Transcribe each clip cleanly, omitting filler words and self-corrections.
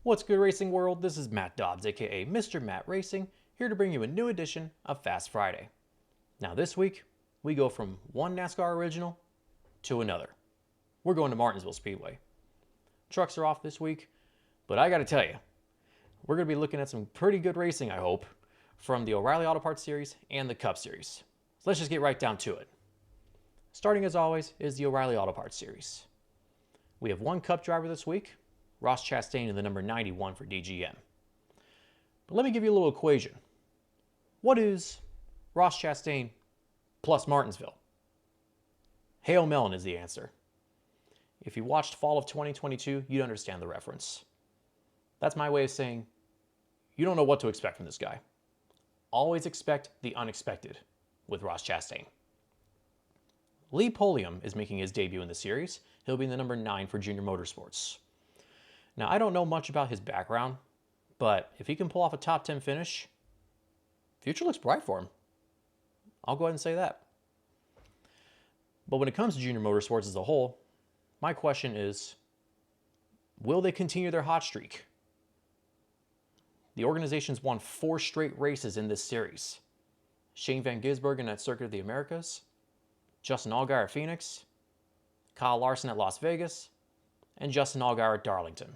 What's good, racing world? This is Matt Dobbs, aka Mr. Matt Racing, here to bring you a new edition of Fast Friday. Now this week, we go from one NASCAR original to another. We're going to Martinsville Speedway. Trucks are off this week, but I gotta tell you, we're gonna be looking at some pretty good racing, I hope, from the O'Reilly Auto Parts Series and the Cup Series. So let's just get right down to it. Starting as always is the O'Reilly Auto Parts Series. We have one Cup driver this week, Ross Chastain in the number 91 for DGM. But let me give you a little equation. What is Ross Chastain plus Martinsville? Hail Melon is the answer. If you watched fall of 2022, you'd understand the reference. That's my way of saying you don't know what to expect from this guy. Always expect the unexpected with Ross Chastain. Lee Pulliam is making his debut in the series. He'll be in the number 9 for JR Motorsports. Now, I don't know much about his background, but if he can pull off a top 10 finish, future looks bright for him. I'll go ahead and say that. But when it comes to JR Motorsports as a whole, my question is, will they continue their hot streak? The organization's won 4 straight races in this series. Shane Van Gisbergen at Circuit of the Americas, Justin Allgaier at Phoenix, Kyle Larson at Las Vegas, and Justin Allgaier at Darlington.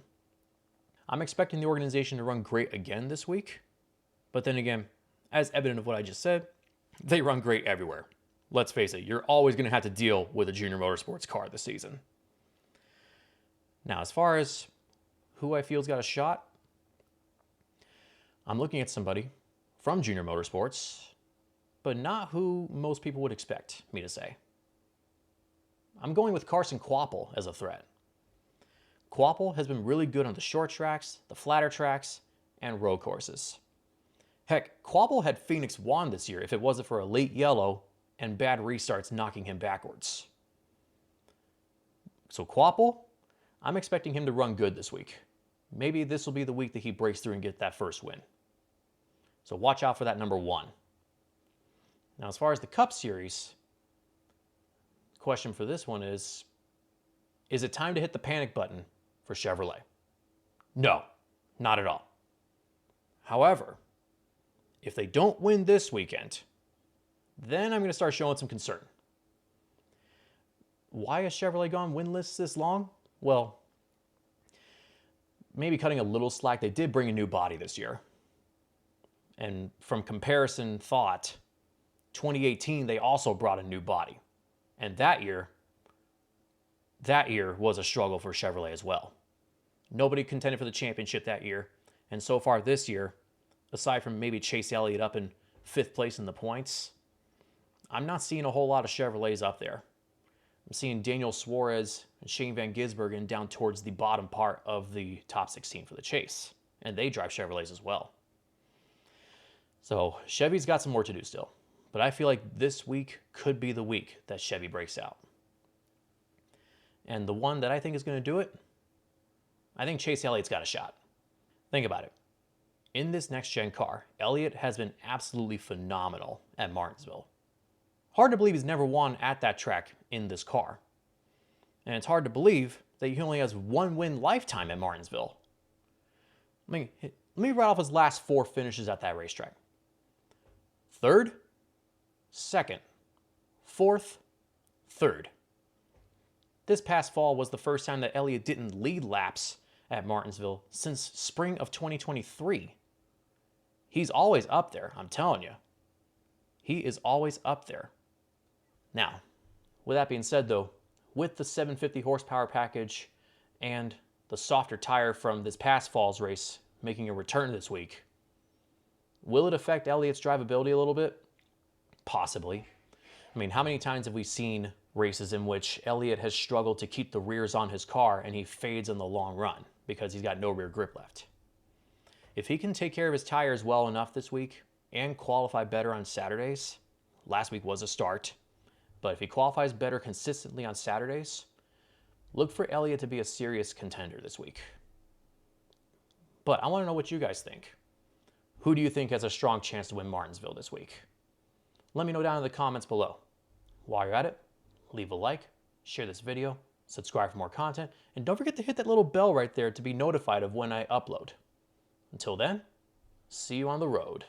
I'm expecting the organization to run great again this week, but then again, as evident of what I just said, they run great everywhere. Let's face it, you're always going to have to deal with a JR Motorsports car this season. Now, as far as who I feel's got a shot, I'm looking at somebody from JR Motorsports, but not who most people would expect me to say. I'm going with Carson Kvapil as a threat. Kvapil has been really good on the short tracks, the flatter tracks, and road courses. Heck, Kvapil had Phoenix won this year if it wasn't for a late yellow and bad restarts knocking him backwards. So Kvapil, I'm expecting him to run good this week. Maybe this will be the week that he breaks through and gets that first win. So watch out for that number 1. Now, as far as the Cup Series, the question for this one is it time to hit the panic button for Chevrolet? No, not at all. However, if they don't win this weekend, then I'm going to start showing some concern. Why has Chevrolet gone winless this long? Well, maybe cutting a little slack, they did bring a new body this year. And from comparison thought, 2018, they also brought a new body. And that year was a struggle for Chevrolet as well. Nobody contended for the championship that year. And so far this year, aside from maybe Chase Elliott up in 5th place in the points, I'm not seeing a whole lot of Chevrolets up there. I'm seeing Daniel Suarez and Shane Van Gisbergen down towards the bottom part of the top 16 for the chase. And they drive Chevrolets as well. So Chevy's got some more to do still. But I feel like this week could be the week that Chevy breaks out. And the one that I think is going to do it, I think Chase Elliott's got a shot. Think about it. In this next-gen car, Elliott has been absolutely phenomenal at Martinsville. Hard to believe he's never won at that track in this car. And it's hard to believe that he only has 1 win lifetime at Martinsville. Let me write off his last 4 finishes at that racetrack. 3rd, 2nd, 4th, 3rd. This past fall was the first time that Elliott didn't lead laps at Martinsville since spring of 2023. He's always up there, I'm telling you. He is always up there. Now, with that being said though, with the 750 horsepower package and the softer tire from this past fall's race making a return this week, will it affect Elliott's drivability a little bit? Possibly. I mean, how many times have we seen races in which Elliott has struggled to keep the rears on his car and he fades in the long run because he's got no rear grip left? If he can take care of his tires well enough this week and qualify better on Saturdays, last week was a start, but if he qualifies better consistently on Saturdays, look for Elliott to be a serious contender this week. But I want to know what you guys think. Who do you think has a strong chance to win Martinsville this week? Let me know down in the comments below. While you're at it, leave a like, share this video, subscribe for more content, and don't forget to hit that little bell right there to be notified of when I upload. Until then, see you on the road.